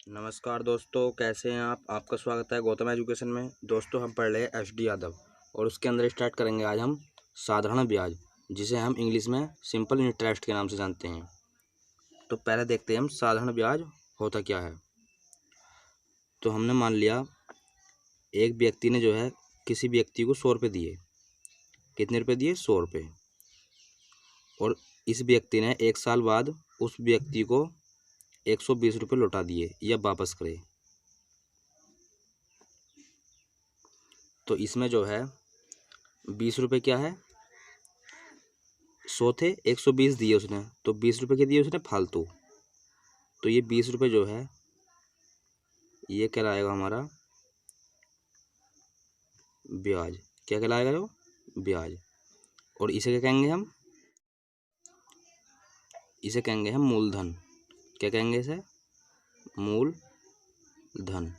नमस्कार दोस्तों, कैसे हैं आप। आपका स्वागत है गौतम एजुकेशन में। दोस्तों, हम पढ़ रहे हैं एच डी यादव और उसके अंदर स्टार्ट करेंगे आज हम साधारण ब्याज, जिसे हम इंग्लिश में सिंपल इंटरेस्ट के नाम से जानते हैं। तो पहले देखते हैं हम साधारण ब्याज होता क्या है। तो हमने मान लिया एक व्यक्ति ने जो है किसी व्यक्ति को 100 रुपये दिए। कितने रुपये दिए? 100 रुपये। और इस व्यक्ति ने 1 साल बाद उस व्यक्ति को 120 रुपये लौटा दिए या वापस करे। तो इसमें जो है 20 रुपये क्या है, 100 थे, 120 दिए उसने, तो 20 रुपये के दिए उसने फालतू। तो ये 20 रुपये जो है ये कहलाएगा हमारा ब्याज। क्या कहलाएगा? जो ब्याज। और इसे क्या कहेंगे हम? इसे कहेंगे हम मूलधन। क्या कहेंगे इसे? मूलधन।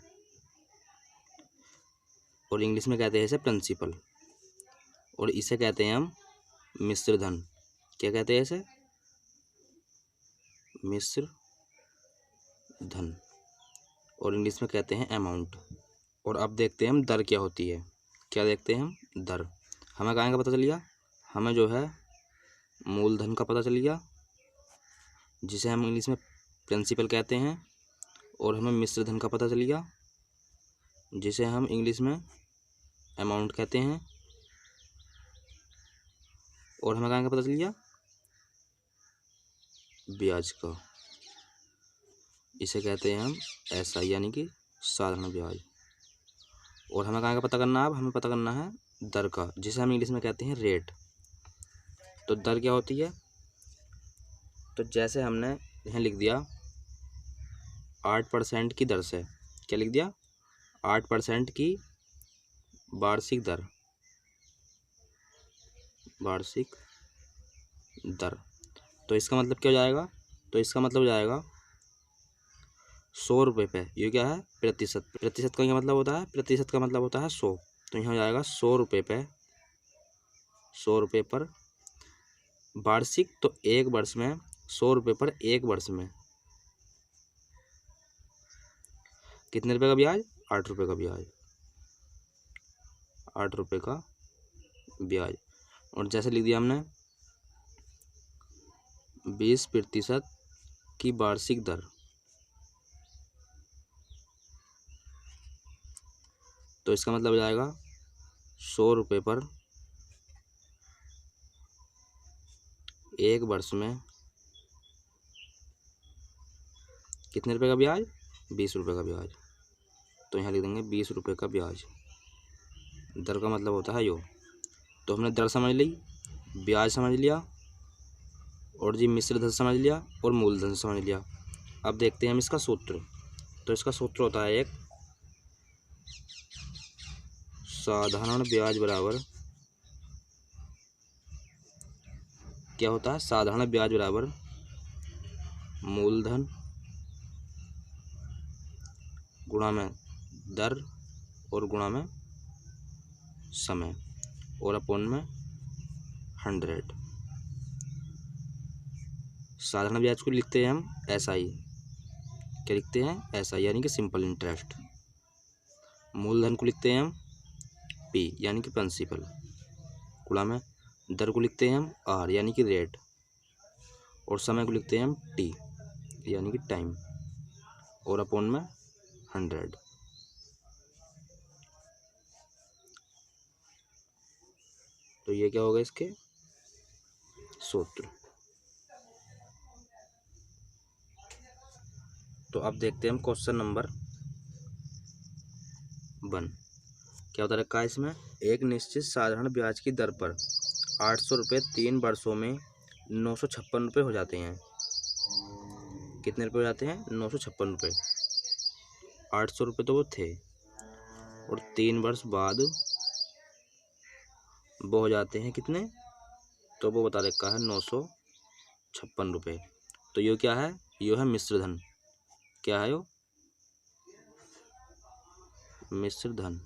और इंग्लिश में कहते हैं इसे प्रिंसिपल। और इसे कहते हैं हम मिश्र धन। क्या कहते हैं इसे? मिश्र धन। और इंग्लिश में कहते हैं अमाउंट। और अब देखते हैं हम दर क्या होती है। क्या देखते हैं हम? दर। हमें कहाँ का पता चल गया? हमें जो है मूलधन का पता चल गया, जिसे हम इंग्लिश में प्रिंसिपल कहते हैं। और हमें मिश्र धन का पता चल गया, जिसे हम इंग्लिश में अमाउंट कहते हैं। और हमें कहाँ का पता चल गया? ब्याज का। इसे कहते हैं हम SI यानी कि साधारण ब्याज। और हमें कहाँ का पता करना है? अब हमें पता करना है दर का, जिसे हम इंग्लिश में कहते हैं रेट। तो दर क्या होती है? तो जैसे हमने यहाँ लिख दिया 8% की दर से। क्या लिख दिया? 8% की वार्षिक दर। वार्षिक दर। तो इसका मतलब क्या हो जाएगा? तो इसका मतलब हो जाएगा 100 रुपये पे। ये क्या है? प्रतिशत। प्रतिशत का क्या मतलब होता है? प्रतिशत का मतलब होता है 100। तो यहाँ हो जाएगा 100 रुपये पे, 100 रुपये पर वार्षिक। तो एक वर्ष में 100 रुपये पर एक वर्ष में कितने रुपये का ब्याज? 8 रुपये का ब्याज। 8 रुपये का ब्याज। और जैसे लिख दिया हमने 20% की वार्षिक दर। तो इसका मतलब हो जाएगा 100 रुपये पर एक वर्ष में कितने रुपये का ब्याज? 20 रुपये का ब्याज। तो यहाँ लिख देंगे 20 रुपये का ब्याज। दर का मतलब होता है यो। तो हमने दर समझ ली, ब्याज समझ लिया, और जी मिश्र धन समझ लिया, और मूलधन समझ लिया। अब देखते हैं हम इसका सूत्र। तो इसका सूत्र होता है एक साधारण ब्याज बराबर क्या होता है? साधारण ब्याज बराबर मूलधन गुणा में दर और गुणा में समय और अपॉन में 100। साधारण ब्याज को लिखते हैं हम SI। क्या लिखते हैं? SI यानी कि सिंपल इंटरेस्ट। मूलधन को लिखते हैं हम P यानी कि प्रिंसिपल। गुणा में दर को लिखते हैं हम R यानी कि रेट। और समय को लिखते हैं हम T यानी कि टाइम। और अपॉन में 100। तो ये क्या होगा? इसके सूत्र। तो अब देखते हैं हम क्वेश्चन नंबर 1। क्या होता रखा है इसमें? एक निश्चित साधारण ब्याज की दर पर 800 रुपये 3 वर्षों में 956 रुपये हो जाते हैं। कितने रुपये हो जाते हैं? 956 रुपये। 800 रुपये तो वो थे, और 3 वर्ष बाद वो हो जाते हैं कितने? तो वो बता रखा है 956 रुपये। तो ये क्या है? ये है मिश्र धन। क्या है यो? मिश्र धन,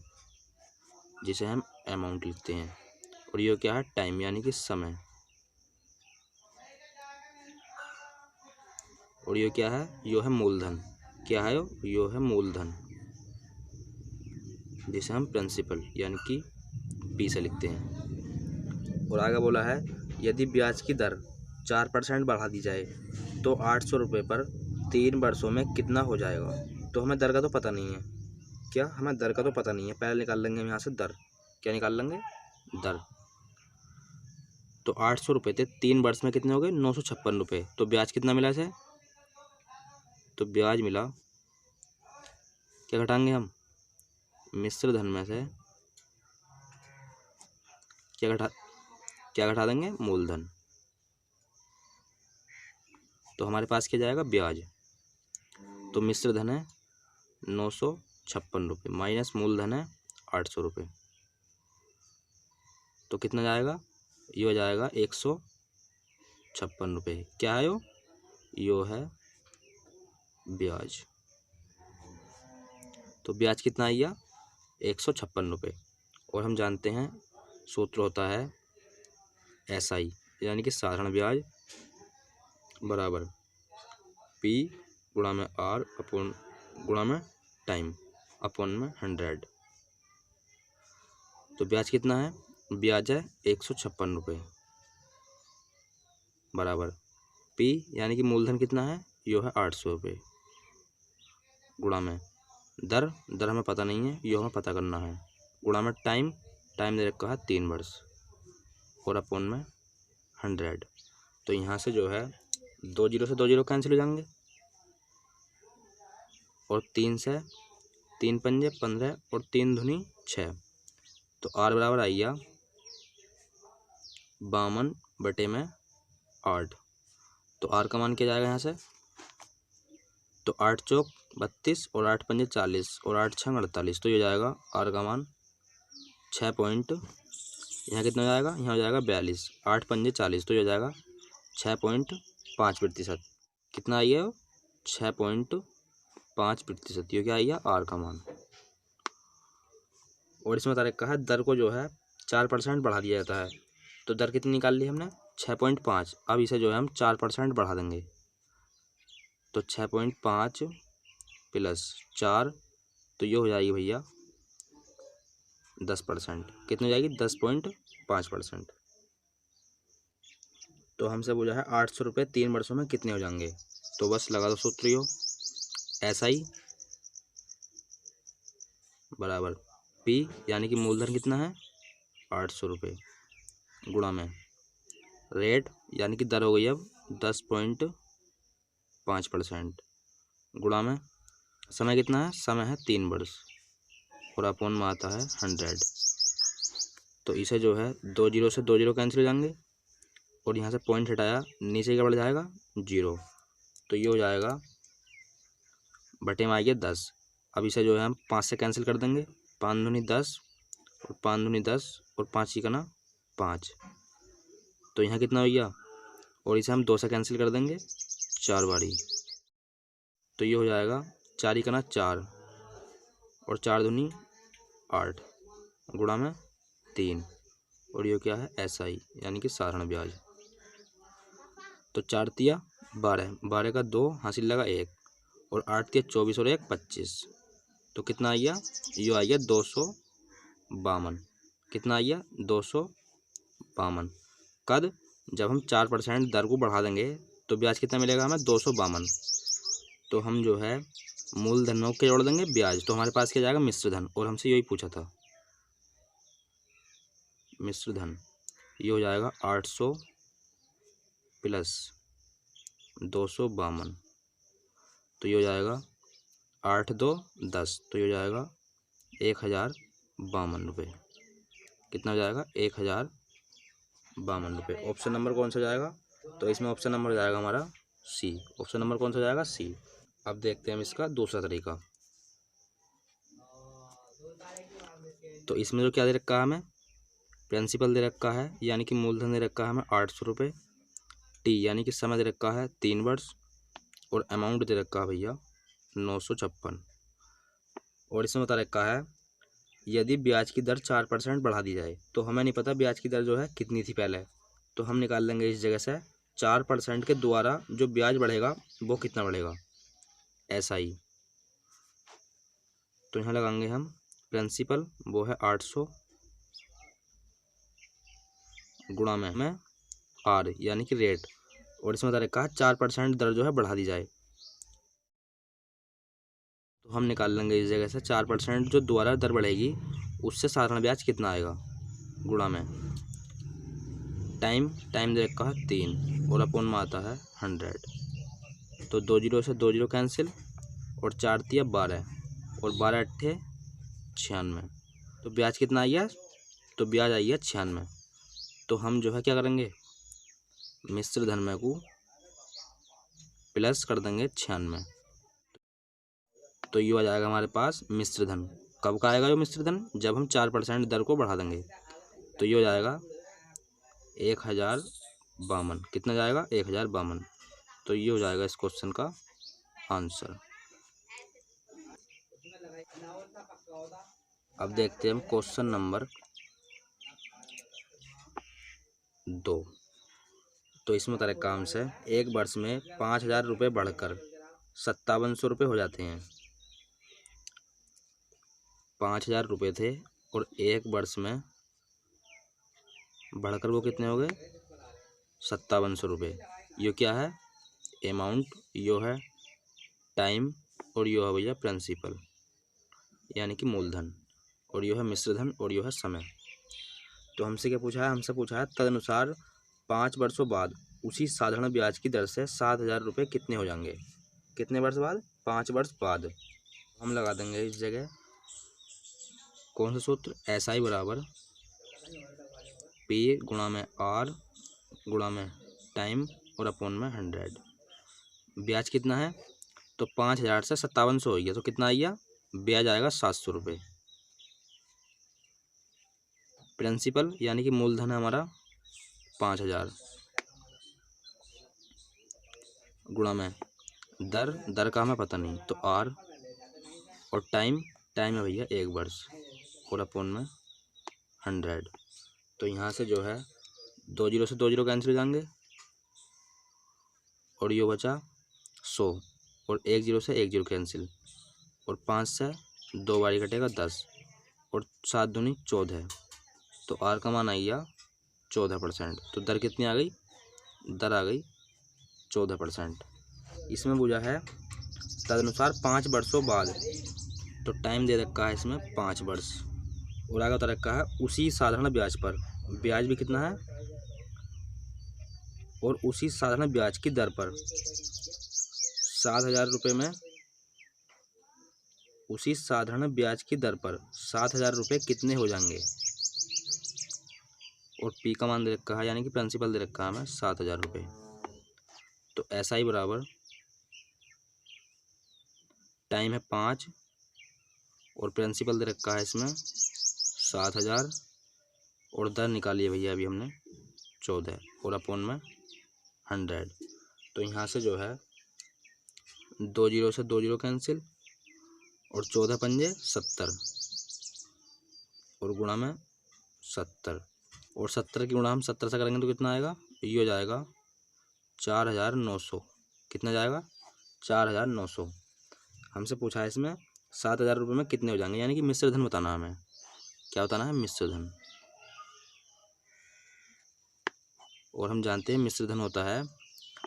जिसे हम अमाउंट लिखते हैं। और ये क्या है? टाइम यानी कि समय। और ये क्या है? ये है मूलधन। क्या है यो है मूलधन, जिसे हम प्रिंसिपल यानी कि पी से लिखते हैं। और आगे बोला है यदि ब्याज की दर 4% बढ़ा दी जाए तो 800 रुपये पर 3 वर्षों में कितना हो जाएगा। तो हमें दर का तो पता नहीं है, क्या हमें दर का तो पता नहीं है, पहले निकाल लेंगे हम यहाँ से दर। क्या निकाल लेंगे? दर। तो 800 रुपये थे, 3 वर्ष में कितने हो गए? 956 रुपये। तो ब्याज कितना मिला इसे? तो ब्याज मिला, क्या घटाएंगे हम? मिश्र धन में से क्या घटा देंगे? मूलधन। तो हमारे पास क्या जाएगा? ब्याज। तो मिश्र धन है 956 रुपये माइनस मूलधन है 800 रुपये, तो कितना जाएगा? ये हो जाएगा 156 रुपये। क्या है यो है ब्याज। तो ब्याज कितना आया? 156 रुपये। और हम जानते हैं सूत्र होता है SI यानी कि साधारण ब्याज बराबर P गुणा में R अपॉन गुणा में टाइम अपॉन में 100। तो ब्याज कितना है? ब्याज है 156 रुपये बराबर P यानी कि मूलधन कितना है? यो है 800 रुपये गुणा में दर हमें पता नहीं है, यो हमें पता करना है, गुणा में टाइम दे रखा है 3 वर्ष और अपॉन में 100। तो यहाँ से जो है 2 जीरो से 2 जीरो कैंसिल हो जाएंगे और 3 से 3 पंजे 15 और 3 दूनी 6। तो R बराबर आइया 52 बटे में 8। तो R का मान क्या जाएगा यहाँ से? तो 8 चौक 32 और 8 पंजे 40 और 8 छंग 48। तो ये जाएगा R का मान 6 पॉइंट, यहाँ कितना हो जाएगा? यहाँ हो जाएगा 42, 8 पंजे 40। तो ये हो जाएगा 6.5%। कितना आई है? 6.5%। ये क्या आई है? R का मान। और इसमें बता रखा है दर को जो है 4% बढ़ा दिया जाता है। तो दर कितनी निकाल ली हमने? 6.5। अब इसे जो है हम 4% बढ़ा देंगे। तो 6.5 प्लस 4, तो ये हो जाएगी भैया 10%। कितनी हो जाएगी? 10.5%। तो हमसे बोला है 800 रुपये 3 वर्षों में कितने हो जाएंगे। तो बस लगा दो सूत्र यो SI बराबर P यानी कि मूलधन कितना है? 800 रुपये गुणा में रेट यानी कि दर हो गई अब 10.5% गुणा में समय कितना है? समय है 3 वर्ष और अपॉन में आता है 100। तो इसे जो है 2 जीरो से 2 जीरो कैंसिल हो जाएंगे और यहाँ से पॉइंट हटाया, नीचे क्या बढ़ जाएगा? 0। तो ये हो जाएगा बटे में आएगा 10। अब इसे जो है हम 5 से कैंसिल कर देंगे, 5 दूनी 10 और 5 दूनी 10 और 5 ही करना 5। तो यहाँ कितना हो गया? और इसे हम 2 से कैंसिल कर देंगे 4 बारी। तो ये हो जाएगा 4 ही करना 4 और 4 दूनी 8 गुणा में 3 और ये क्या है? SI यानी कि साधारण ब्याज। तो 4 तिया 12, 12 का 2 हासिल लगा 1 और 8 तिया 24 और 1 25। तो कितना आइया? यो आइया 252। कितना आइया? 252। कद? जब हम 4% दर को बढ़ा देंगे तो ब्याज कितना मिलेगा हमें? 252। तो हम जो है मूलधनों के जोड़ देंगे ब्याज, तो हमारे पास क्या जाएगा? मिश्र धन। और हमसे यही पूछा था मिश्र धन। ये हो जाएगा 800 प्लस 252। तो ये हो जाएगा 8 2 10। तो ये हो जाएगा 1052 रुपये। कितना हो जाएगा? 1052 रुपये। ऑप्शन नंबर कौन सा जाएगा? तो इसमें ऑप्शन नंबर जाएगा हमारा C। ऑप्शन नंबर कौन सा जाएगा? C। अब देखते हैं हम इसका दूसरा तरीका। तो इसमें जो क्या दे रखा है हमें? प्रिंसिपल दे रखा है यानी कि मूलधन दे रखा है हमें 800 रुपये, T यानी कि समय दे रखा है 3 वर्ष और अमाउंट दे रखा है भैया 956। और इसमें बता रखा है यदि ब्याज की दर 4% बढ़ा दी जाए। तो हमें नहीं पता ब्याज की दर जो है कितनी थी पहले, तो हम निकाल लेंगे इस जगह से 4% के द्वारा जो ब्याज बढ़ेगा वो कितना बढ़ेगा? SI तो यहाँ लगाएंगे हम प्रिंसिपल, वो है 800 गुणा में आर यानी कि रेट, और इसमें बता रखा है 4% दर जो है बढ़ा दी जाए। तो हम निकाल लेंगे इस जगह से 4% जो दोबारा दर बढ़ेगी उससे साधारण ब्याज कितना आएगा, गुणा में टाइम दे रखा है 3 और अपॉन में आता है 100। तो 2 जीरो से 2 जीरो कैंसिल और 4 तिया 12 और 12 अट्ठे 96। तो ब्याज कितना आई है, तो ब्याज आई है 96। तो हम जो है क्या करेंगे, मिश्र धन में को प्लस कर देंगे 96। तो ये आ जाएगा हमारे पास मिश्र धन। कब का आएगा जो मिश्र धन, जब हम 4% दर को बढ़ा देंगे। तो ये हो जाएगा 1052। कितना जाएगा, 1052। तो ये हो जाएगा इस क्वेश्चन का आंसर। अब देखते हैं हम क्वेश्चन नंबर 2। तो इसमें तरह काम से एक वर्ष में 5000 रुपये बढ़कर 5700 रुपये हो जाते हैं। 5000 रुपये थे और एक वर्ष में बढ़कर वो कितने हो गए, 5700 रुपये। ये क्या है, अमाउंट, यो है टाइम और यो है भैया प्रिंसिपल यानी कि मूलधन, और यो है मिश्रधन और यो है समय। तो हमसे क्या पूछा है, हमसे पूछा है तदनुसार 5 वर्षों बाद उसी साधारण ब्याज की दर से 7000 रुपये कितने हो जाएंगे। कितने वर्ष बाद, 5 वर्ष बाद। हम लगा देंगे इस जगह कौन सा सूत्र, SI बराबर P गुणा में R गुणा में टाइम और अपॉन में 100। ब्याज कितना है, तो 5000 से 5700 हो गया, तो कितना आएगा, ब्याज आएगा 700 रुपये। प्रिंसिपल यानी कि मूलधन है हमारा 5000 गुणा में दर का हमें पता नहीं, तो R और टाइम है भैया 1 वर्ष और अपॉन में 100। तो यहाँ से जो है 2 जीरो से 2 जीरो कैंसिल हो जाएंगे और ये बचा 100 और 1 जीरो से 1 जीरो कैंसिल और 5 से 2 बारी कटेगा 10 और 7 दूनी 14। तो R का मान आइया 14%। तो दर कितनी आ गई, दर आ गई 14%। इसमें बुझा है तदनुसार 5 वर्षों बाद, तो टाइम दे रखा है इसमें 5 वर्ष और आगे बता रखा है उसी साधारण ब्याज पर, ब्याज भी कितना है, और उसी साधारण ब्याज की दर पर 7000 रुपये में, उसी साधारण ब्याज की दर पर 7000 रुपये कितने हो जाएंगे। और P का मान दे रखा है यानी कि प्रिंसिपल दे रखा है हमें 7000 रुपये। तो SI बराबर टाइम है 5 और प्रिंसिपल दे रखा है इसमें 7000 और दर निकालिए भैया अभी हमने 14 और अपॉन में 100। तो यहाँ से जो है 2 जीरो से 2 जीरो कैंसिल और 14 पंजे 70 और गुणा में 70 और 70 की गुणा हम 70 से करेंगे तो कितना आएगा, ये हो जाएगा 4900। कितना जाएगा, 4900। हमसे पूछा है इसमें 7000 रुपये में कितने हो जाएंगे, यानी कि मिश्र धन बताना हमें। क्या बताना है, मिश्र धन। और हम जानते हैं मिश्र धन होता है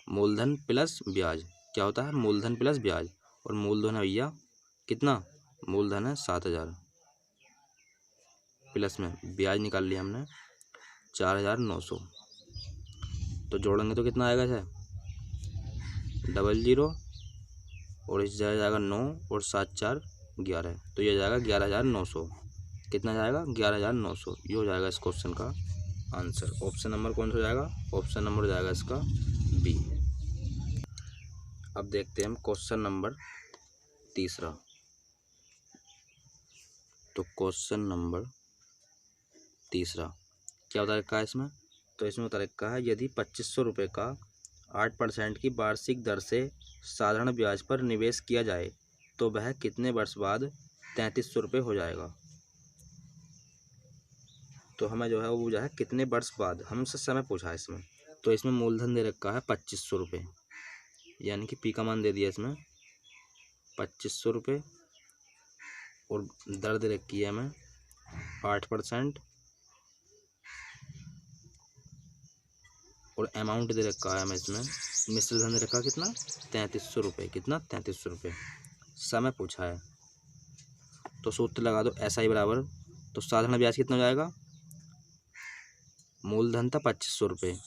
मूलधन प्लस ब्याज। क्या होता है, मूलधन प्लस ब्याज। और मूलधन है भैया कितना, मूलधन है 7000 प्लस में ब्याज निकाल लिया हमने 4900। तो जोड़ेंगे तो कितना आएगा सर, 00 और इस जाएगा 9 और 7 4 11। तो ये जाएगा 11900। कितना जाएगा, 11900। ये हो जाएगा इस क्वेश्चन का आंसर। ऑप्शन नंबर कौन सा हो जाएगा, ऑप्शन नंबर हो जाएगा इसका बी। अब देखते हैं हम क्वेश्चन नंबर 3। तो क्वेश्चन नंबर 3 क्या बता रखा है इसमें, तो इसमें बता रखा है यदि 2500 रुपये का 8% की वार्षिक दर से साधारण ब्याज पर निवेश किया जाए तो वह कितने वर्ष बाद 3300 रुपये हो जाएगा। तो हमें जो है वो जो है कितने वर्ष बाद, हमसे समय पूछा है इसमें। तो इसमें मूलधन दे रखा है 2500 रुपये, यानी कि P का मान दे दिया इसमें 2500 रुपये और दर दे रखी है हमें 8% और अमाउंट दे रखा है हमें इसमें मिश्र धन दे रखा कितना 3300 रुपये। कितना 3300 रुपये। समय पूछा है तो सूत्र लगा दो SI बराबर। तो साधारण ब्याज कितना हो जाएगा, मूलधन था 2500 रुपये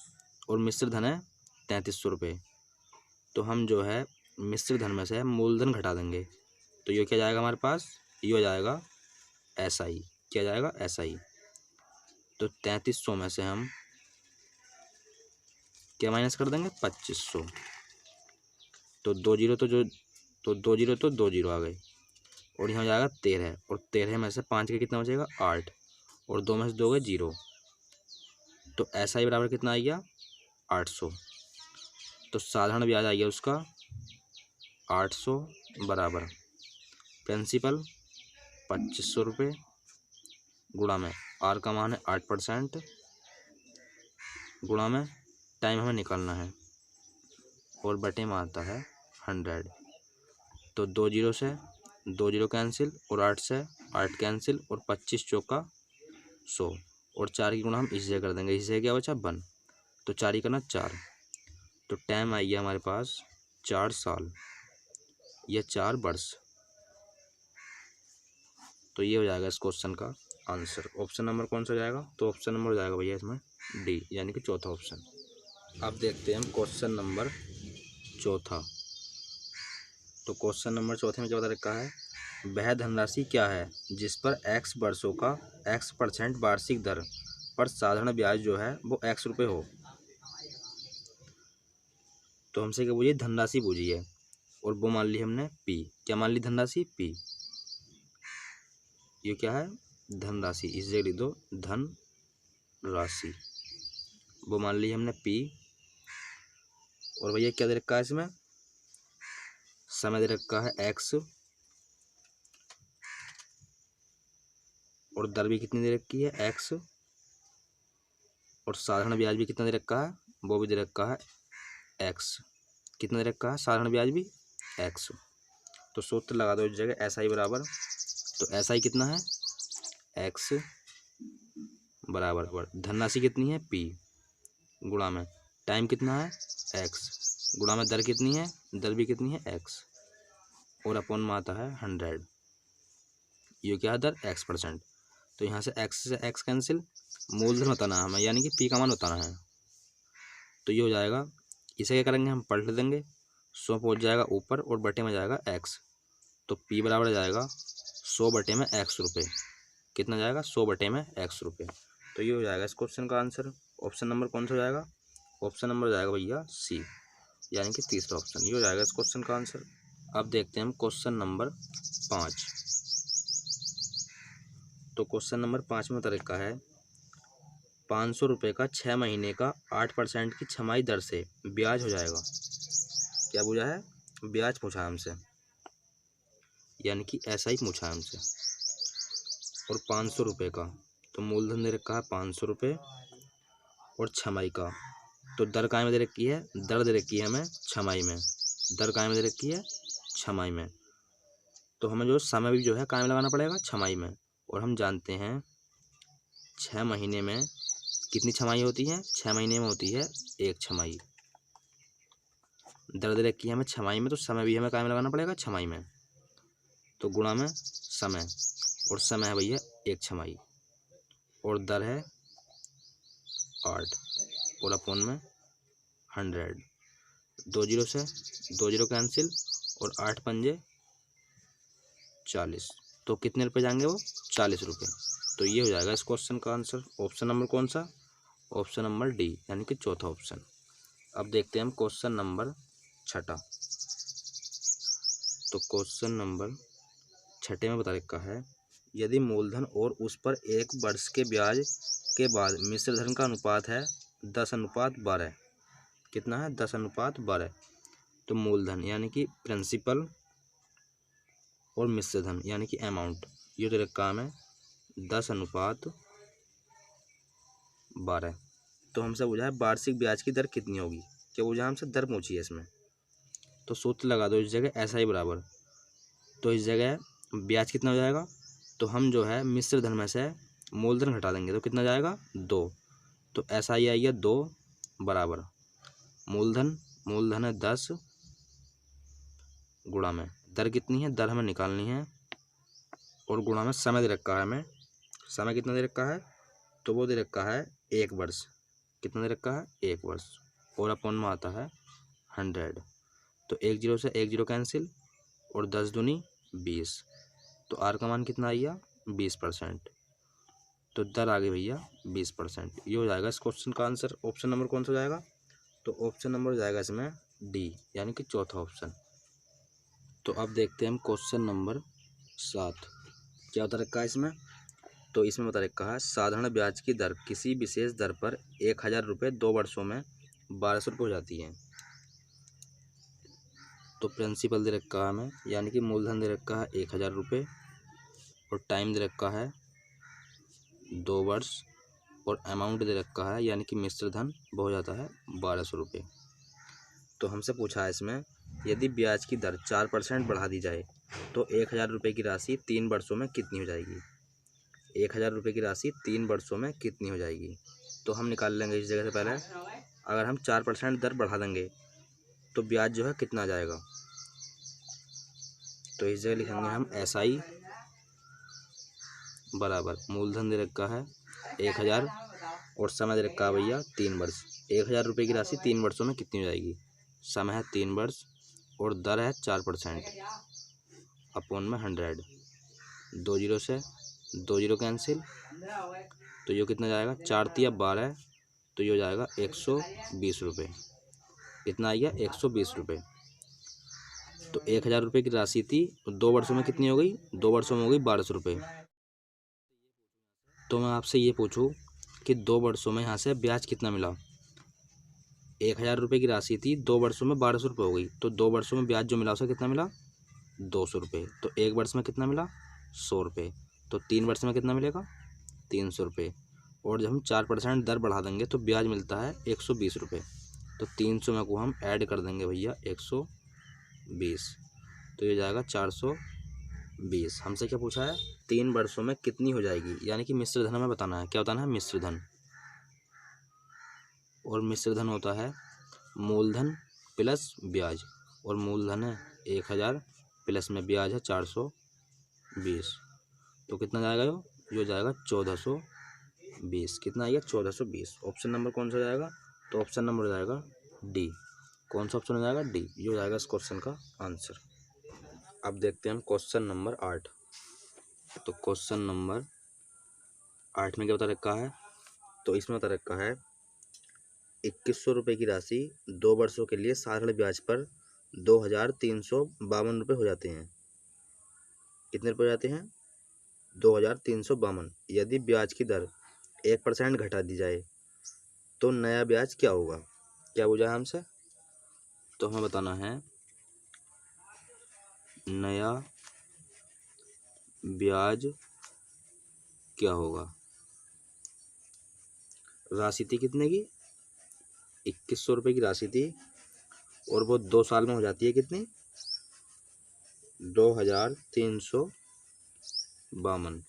और मिश्र धन है 3300 रुपये। तो हम जो है मिश्र धन में से मूलधन घटा देंगे तो ये क्या जाएगा हमारे पास, ये हो जाएगा SI। क्या जाएगा SI। तो 3300 में से हम क्या माइनस कर देंगे 2500। तो 2 जीरो तो 2 जीरो आ गए और यहाँ हो जाएगा 13 और 13 में से 5 के कितना बचेगा 8 और 2 में से 2 गए 0। तो SI बराबर कितना आ गया 800। तो साधारण ब्याज आ गया उसका 800 बराबर प्रिंसिपल 2500 रुपये गुणा में R का मान है 8% गुणा में टाइम हमें निकालना है और बटे में आता है 100। तो 2 जीरो से 2 जीरो कैंसिल और 8 से 8 कैंसिल और 25 चौका 100 और 4 की गुणा हम इस जगह कर देंगे। इस जगह क्या बचा 1 तो 4 ही करना 4। तो टाइम आई गया हमारे पास 4 साल या 4 वर्ष। तो ये हो जाएगा इस क्वेश्चन का आंसर। ऑप्शन नंबर कौन सा हो जाएगा, तो ऑप्शन नंबर हो जाएगा भैया इसमें डी यानी कि चौथा ऑप्शन। अब देखते हैं हम क्वेश्चन नंबर चौथा। तो क्वेश्चन नंबर चौथे में क्या बता रखा है, वह धनराशि क्या है जिस पर x वर्षों का x% वार्षिक दर पर साधारण ब्याज जो है वो x रुपये हो। तो हमसे क्या पूछिए, धनराशि पूछी है और वो मान ली हमने p। क्या मान ली धनराशि p। ये क्या है धनराशि, इस जगह लिख दो धन राशि। वो मान ली हमने p और भैया क्या दे रखा है इसमें, समय दे रखा है x और दर भी कितनी दे रखी है x और साधारण ब्याज भी कितना दे रखा है, वो भी दे रखा है x। कितना दे रखा है साधारण ब्याज भी x। तो सूत्र लगा दो इस जगह SI बराबर। तो SI कितना है x बराबर धनराशि कितनी है p गुणा में टाइम कितना है x गुणा में दर कितनी है, दर भी कितनी है x और अपॉन में आता है 100। ये क्या है दर x%। तो यहाँ से x से x कैंसिल, मूलधन बताना है हमें यानी कि p का मान बताना है। तो ये हो जाएगा, इसे क्या करेंगे हम पलट देंगे, 100 पहुँच जाएगा ऊपर और बटे में जाएगा x। तो p बराबर जाएगा 100 बटे में x रुपये। कितना जाएगा 100 बटे में x रुपये। तो ये हो जाएगा इस क्वेश्चन का आंसर। ऑप्शन नंबर कौन सा हो जाएगा, ऑप्शन नंबर हो जाएगा भैया C यानी कि तीसरा ऑप्शन। ये हो जाएगा इस क्वेश्चन का आंसर। अब देखते हैं हम क्वेश्चन नंबर 5। तो क्वेश्चन नंबर 5 में तरीका है 500 रुपये का 6 महीने का 8% की छमाही दर से ब्याज हो जाएगा। क्या पूछा है, ब्याज पूछा है हमसे यानी कि SI पूछा है हमसे। और 500 रुपये का तो मूलधन दे रखा है 500 रुपये और छमाही का तो दर काय में दे रखी है, दर दे रखी है हमें छमाही में, दर काय में दे रखी है छमाही में। तो हमें जो समय भी जो है काय में लगाना पड़ेगा छमाही में। और हम जानते हैं 6 महीने में कितनी छमाही होती है, 6 महीने में होती है 1 छमाही। दर दे रखी है हमें छमाही में तो समय भी हमें काय में लगाना पड़ेगा छमाही में। तो गुणा में समय और समय है भैया 1 छमाही और दर है 8 और अपॉन में 100। 2 जीरो से 2 जीरो कैंसिल और 8 पंजे 40। तो कितने रुपए जाएंगे वो 40 रुपये। तो ये हो जाएगा इस क्वेश्चन का आंसर। ऑप्शन नंबर कौन सा, ऑप्शन नंबर डी यानी कि चौथा ऑप्शन। अब देखते हैं हम क्वेश्चन नंबर 6। तो क्वेश्चन नंबर 6 में बता रखा है यदि मूलधन और उस पर 1 वर्ष के ब्याज के बाद मिश्र धन का अनुपात है 10:12। कितना है 10:12। तो मूलधन यानी कि प्रिंसिपल और मिश्र धन यानी कि अमाउंट ये तो रखा हमें 10:12। तो हमसे पूछा है वार्षिक ब्याज की दर कितनी होगी। क्या पूछा हमसे दर पूछी है इसमें। तो सूत्र लगा दो इस जगह SI बराबर। तो इस जगह ब्याज कितना हो जाएगा, तो हम जो है मिश्र धन में से मूलधन घटा देंगे तो कितना जाएगा 2। तो ऐसा ही आएगा 2 बराबर मूलधन है 10 गुणा में दर कितनी है, दर हमें निकालनी है, और गुणा में समय दे रखा है हमें। समय कितना दे रखा है, तो वो दे रखा है 1 वर्ष। कितना दे रखा है 1 वर्ष, और अपॉन में आता है 100। तो 1 जीरो से 1 जीरो कैंसिल, और 10 दूनी 20। तो आर का मान कितना आएगा 20%। तो दर आ गई भैया 20%। ये हो जाएगा इस क्वेश्चन का आंसर। ऑप्शन नंबर कौन सा हो जाएगा, तो ऑप्शन नंबर हो जाएगा इसमें डी, यानी कि चौथा ऑप्शन। तो अब देखते हैं हम क्वेश्चन नंबर 7 क्या बता रखा है इसमें। तो इसमें बता रखा है साधारण ब्याज की दर किसी विशेष दर पर 1000 रुपये 2 वर्षों में 1200 रुपये हो जाती है। तो प्रिंसिपल दे रखा है हमें, यानी कि मूलधन दे रखा है 1000 रुपये, और टाइम दे रखा है 2 वर्ष, और अमाउंट दे रखा है यानी कि मिश्र धन वो हो जाता है 1200 रुपये। तो हमसे पूछा है इसमें यदि ब्याज की दर 4% बढ़ा दी जाए तो 1000 रुपये की राशि 3 वर्षों में कितनी हो जाएगी। 1000 रुपये की राशि 3 वर्षों में कितनी हो जाएगी। तो हम निकाल लेंगे इस जगह से पहले, अगर हम 4% दर बढ़ा देंगे तो ब्याज जो है कितना आ जाएगा। तो इस जगह लिखेंगे हम SI बराबर मूलधन दे रखा है 1000, और समय दे रखा है भैया 3 वर्ष। 1000 रुपये की राशि 3 वर्षों में कितनी हो जाएगी, समय है 3 वर्ष, और दर है 4%, अपॉन में 100। 2 जीरो से 2 जीरो कैंसिल, तो ये कितना जाएगा 4 तिया 12, तो ये हो जाएगा 120 रुपये। कितना आएगा 120 रुपये। तो 1000 रुपये की राशि थी, तो 2 वर्षों में कितनी हो गई, 2 वर्षों में हो गई 1200 रुपये। तो मैं आपसे ये पूछूं कि 2 वर्षों में यहाँ से ब्याज कितना मिला। 1000 रुपये की राशि थी, 2 वर्षों में 1200 रुपये हो गई, तो 2 वर्षों में ब्याज जो मिला उसे कितना मिला 200 रुपये। तो 1 वर्ष में कितना मिला 100 रुपये। तो 3 वर्ष में कितना मिलेगा 300 रुपये, और जब हम 4% दर बढ़ा देंगे तो ब्याज मिलता है 120 रुपये। तो 300 में को हम ऐड कर देंगे भैया 120, तो ये जाएगा 420। हमसे क्या पूछा है 3 वर्षों में कितनी हो जाएगी, यानी कि मिश्र धन हमें बताना है। क्या बताना है मिश्र धन, और मिश्र धन होता है मूलधन प्लस ब्याज, और मूलधन है 1000 प्लस में ब्याज है 420। तो कितना जाएगा ये हो जाएगा 1420। कितना आएगा 1420। ऑप्शन नंबर कौन सा हो जाएगा, तो ऑप्शन नंबर हो जाएगा डी। कौन सा ऑप्शन हो जाएगा डी, ये हो जाएगा इस क्वेश्चन का आंसर। अब देखते हैं हम क्वेश्चन नंबर 8। तो क्वेश्चन नंबर 8 में क्या बता रखा है, तो इसमें बता रखा है 2100 रुपये की राशि 2 वर्षों के लिए साधारण ब्याज पर 2352 रुपये हो जाते हैं। कितने रुपये हो जाते हैं 2352। यदि ब्याज की दर 1% घटा दी जाए तो नया ब्याज क्या होगा। क्या पूछा है हमसे, तो हमें बताना है नया ब्याज क्या होगा। राशि थी कितने की 2100 रुपये की राशि थी, और वो 2 साल में हो जाती है कितनी 2352।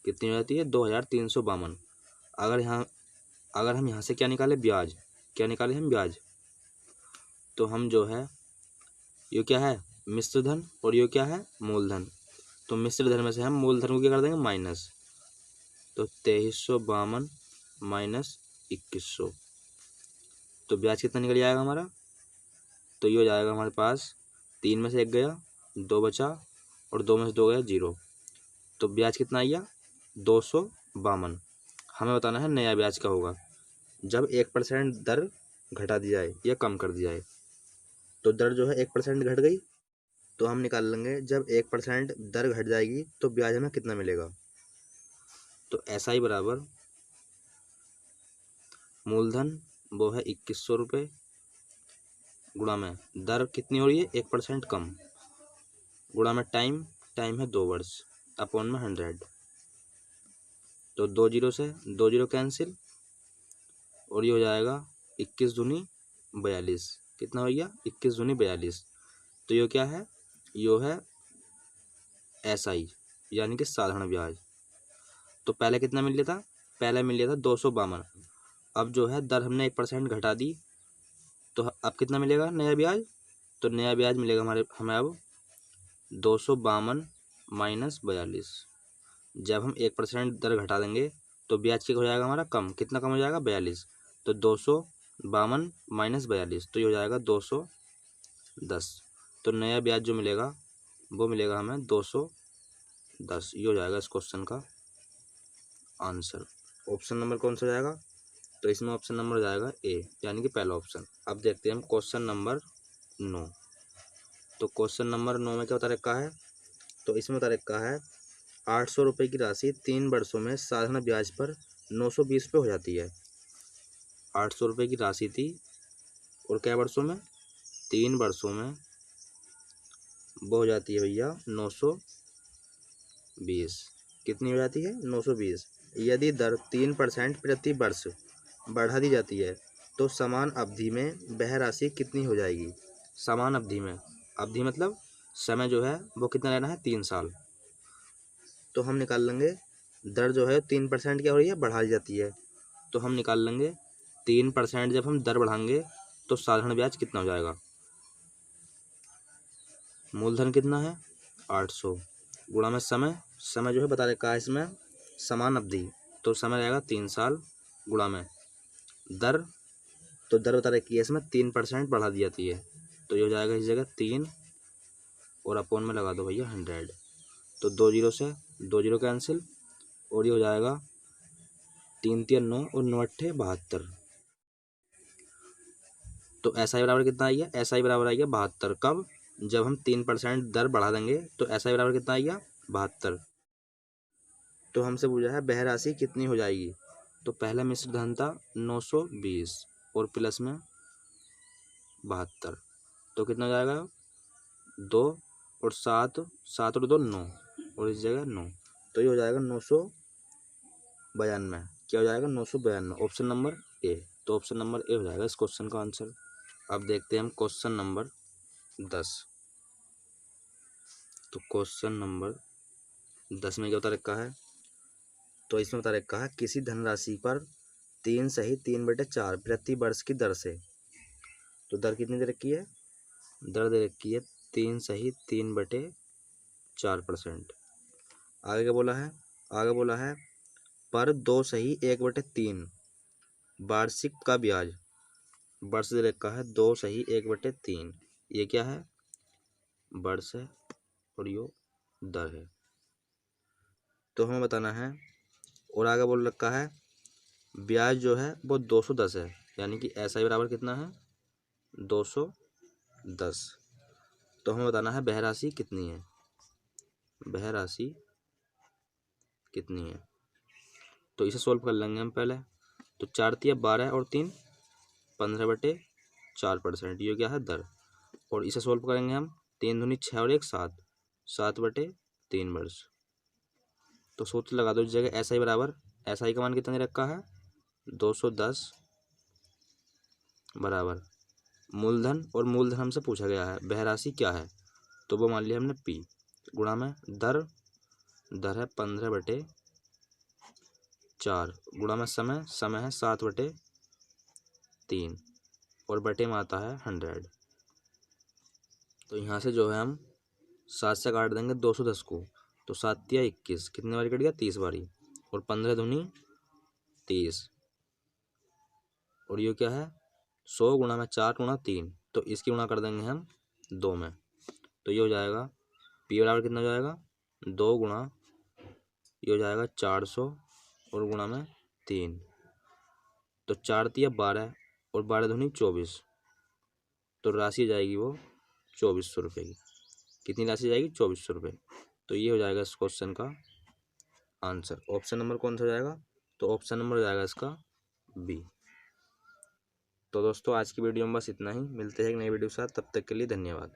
कितनी हो जाती है 2352। अगर हम यहाँ से क्या निकाले ब्याज, क्या निकाले हम ब्याज, तो हम जो है ये क्या है मिश्र धन, और ये क्या है मूलधन। तो मिश्र धन में से हम मूलधन को क्या कर देंगे माइनस, तो 2352 माइनस 2100। तो ब्याज कितना निकल जाएगा हमारा, तो ये हो जाएगा हमारे पास 3 में से 1 गया, 2 बचा, और 2 में से 2 गया 0। तो ब्याज कितना आया 252। हमें बताना है नया ब्याज क्या होगा जब 1% दर घटा दी जाए या कम कर दी जाए। तो दर जो है 1% घट गई, तो हम निकाल लेंगे जब 1% दर घट जाएगी तो ब्याज हमें कितना मिलेगा। तो SI बराबर मूलधन वो है 2100 रुपये, गुणा में दर कितनी हो रही है 1% कम, गुणा में टाइम है 2 वर्ष, अपॉन में 100। तो 2 जीरो से 2 जीरो कैंसिल, और ये हो जाएगा 21 दूनी 42। कितना हो गया 21 दूनी 42। तो ये क्या है, यो है SI यानी कि साधारण ब्याज। तो पहले कितना मिल लिया था, पहले मिल लिया था 252। अब जो है दर हमने 1% घटा दी, तो अब कितना मिलेगा नया ब्याज, तो नया ब्याज मिलेगा हमें अब 252 माइनस 42। जब हम 1% दर घटा देंगे तो ब्याज क्या हो जाएगा हमारा कम, कितना कम हो जाएगा 42। तो 252 माइनस 42 तो ये हो जाएगा 210। तो नया ब्याज जो मिलेगा वो मिलेगा हमें 210। ये हो जाएगा इस क्वेश्चन का आंसर। ऑप्शन नंबर कौन सा हो जाएगा, तो इसमें ऑप्शन नंबर हो जाएगा ए यानी कि पहला ऑप्शन। अब देखते हैं हम क्वेश्चन नंबर 9। तो क्वेश्चन नंबर 9 में क्या बता रखा है, तो इसमें बता रखा है 800 रुपये की राशि 3 वर्षों में साधारण ब्याज पर 920 पे हो जाती है। 800 रुपये की राशि थी और क्या वर्षों में, 3 वर्षों में वो हो जाती है भैया 920। कितनी हो जाती है 920। यदि दर 3% प्रति वर्ष बढ़ा दी जाती है तो समान अवधि में वह राशि कितनी हो जाएगी। समान अवधि में, अवधि मतलब समय जो है वो कितना लेना है 3 साल। तो हम निकाल लेंगे दर जो है 3% क्या हो रही है बढ़ा दी जाती है, तो हम निकाल लेंगे 3% जब हम दर बढ़ाएंगे तो साधारण ब्याज कितना हो जाएगा। मूलधन कितना है 800 गुणा में समय, समय जो है बता रखा है इसमें समान अवधि, तो समय रहेगा 3 साल गुणा में दर, तो दर बता रखी है इसमें 3% बढ़ा दी जाती है, तो ये हो जाएगा इस जगह 3 और अपोन में लगा दो भैया 100। तो 2 जीरो से 2 जीरो कैंसिल और ये हो जाएगा 3 3 9 और 9 8 72। तो SI बराबर कितना आई है, SI बराबर आई है 72। कब, जब हम 3% दर बढ़ा देंगे तो SI बराबर कितना आई है 72। तो हमसे पूछा है वह राशि कितनी हो जाएगी, तो पहला मिश्र धन था 920 और प्लस में 72, तो कितना हो जाएगा 2 और 7, 7 और 2 9 और इस जगह 9, तो ये हो जाएगा 992। क्या हो जाएगा 992, ऑप्शन नंबर ए। तो ऑप्शन नंबर ए हो जाएगा इस क्वेश्चन का आंसर। अब देखते हैं हम क्वेश्चन नंबर 10। तो क्वेश्चन नंबर 10 में क्या बता रखा है, तो इसमें बता रखा है किसी धनराशि पर 3 सही 3/4 प्रति वर्ष की दर से, तो दर कितनी दे रखी है, दर दे रखी है 3 सही 3/4%। आगे क्या बोला है, आगे बोला है पर 2 सही 1/3 वार्षिक का ब्याज, वर्ष दे रखा है 2 सही 1/3, ये क्या है वर्ष है और यो दर है, तो हमें बताना है। और आगे बोल रखा है ब्याज जो है वो 210 है, यानी कि SI बराबर कितना है 210। तो हमें बताना है वह राशि कितनी है, वह राशि कितनी है। तो इसे सोल्व कर लेंगे हम पहले। तो 4 तिया 12 और 3 15/4%, ये क्या है दर। और इसे सोल्व करेंगे हम, 3 दूनी 6 और 1 7, 7/3 वर्ष। तो सूत्र लगा दो इस जगह SI बराबर, SI का मान कितना दे रखा है 210 बराबर मूलधन, और मूलधन हमसे पूछा गया है वह राशि क्या है, तो वो मान लिया हमने P गुणा में दर, दर है 15/4 गुणा में समय, समय है 7/3 और बटे में आता है 100। तो यहाँ से जो है हम 7 से काट देंगे 210 को, तो 7 तिया 21, कितने बारी कट गया 30 बारी, और 15 दूनी 30, और ये क्या है 100 गुणा में 4 गुणा 3, तो इसकी गुणा कर देंगे हम 2 में, तो ये हो जाएगा P बराबर कितना हो जाएगा 2 गुणा, ये हो जाएगा 400 और गुणा में 3, तो 4 तिया 12 और 12 दूनी 24, तो राशि जाएगी वो 2400 रुपये की। कितनी राशि जाएगी 2400 रुपये। तो ये हो जाएगा इस क्वेश्चन का आंसर। ऑप्शन नंबर कौन सा हो जाएगा, तो ऑप्शन नंबर हो जाएगा इसका बी। तो दोस्तों आज की वीडियो में बस इतना ही, मिलते हैं एक नई वीडियो के साथ, तब तक के लिए धन्यवाद।